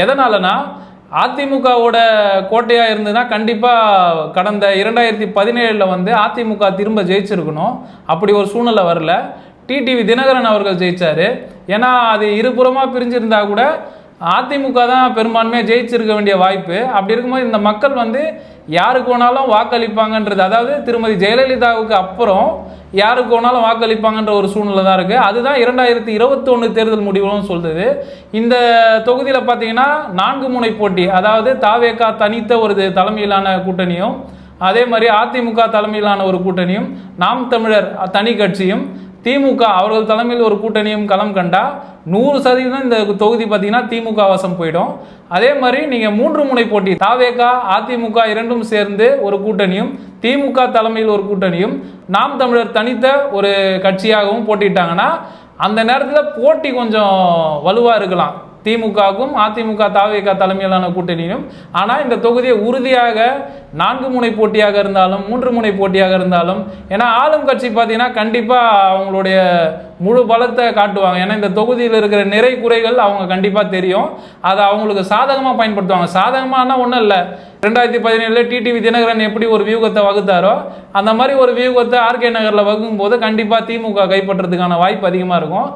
எதனாலனா அதிமுகவோட கோட்டையாக இருந்ததுன்னா கண்டிப்பாக கடந்த 2017 வந்து அதிமுக திரும்ப ஜெயிச்சிருக்கணும். அப்படி ஒரு சூழ்நிலை வரல. டிடிவி தினகரன் அவர்கள் ஜெயிச்சார். ஏன்னா அது இருபுறமாக பிரிஞ்சிருந்தா கூட அதிமுக தான் பெரும்பான்மையாக ஜெயிச்சிருக்க வேண்டிய வாய்ப்பு. அப்படி இருக்கும்போது இந்த மக்கள் வந்து யாருக்கு வேணாலும் வாக்களிப்பாங்கன்றது, அதாவது திருமதி ஜெயலலிதாவுக்கு அப்புறம் யாருக்கு வேணாலும் வாக்களிப்பாங்கன்ற ஒரு சூழ்நிலை தான் இருக்குது. அதுதான் 2021 தேர்தல் முடிவுகளும் சொல்லுது. இந்த தொகுதியில் பார்த்தீங்கன்னா 4 முனை போட்டி, அதாவது தாவேகா தனித்த ஒரு தலைமையிலான கூட்டணியும், அதே மாதிரி அதிமுக தலைமையிலான ஒரு கூட்டணியும், நாம் தமிழர் தனி கட்சியும், திமுக அவர்கள் தலைமையில் ஒரு கூட்டணியும் களம் கண்டா 100% இந்த தொகுதி பார்த்தீங்கன்னா திமுக வசம் போயிடும். அதே மாதிரி நீங்கள் 3 முனை போட்டி, தாவேகா அதிமுக இரண்டும் சேர்ந்து ஒரு கூட்டணியும், திமுக தலைமையில் ஒரு கூட்டணியும், நாம் தமிழர் தனித்த ஒரு கட்சியாகவும் போட்டிட்டாங்கன்னா அந்த நேரத்தில் போட்டி கொஞ்சம் வலுவாக இருக்கலாம் திமுகவுக்கும் அதிமுக தாவேகா தலைமையிலான கூட்டணியும். ஆனால் இந்த தொகுதியை உறுதியாக 4 முனை போட்டியாக இருந்தாலும் 3 முனை போட்டியாக இருந்தாலும், ஏன்னா ஆளும் கட்சி பார்த்தீங்கன்னா கண்டிப்பாக அவங்களுடைய முழு பலத்தை காட்டுவாங்க. ஏன்னா இந்த தொகுதியில் இருக்கிற நிறை குறைகள் அவங்க கண்டிப்பாக தெரியும். அதை அவங்களுக்கு சாதகமாக பயன்படுத்துவாங்க. சாதகமானா ஒன்றும் இல்லை, 2017 டிடிவி தினகரன் எப்படி ஒரு வியூகத்தை வகுத்தாரோ அந்த மாதிரி ஒரு வியூகத்தை ஆர்கே நகரில் வகுக்கும் போது கண்டிப்பாக திமுக கைப்பற்றதுக்கான வாய்ப்பு அதிகமாக இருக்கும்.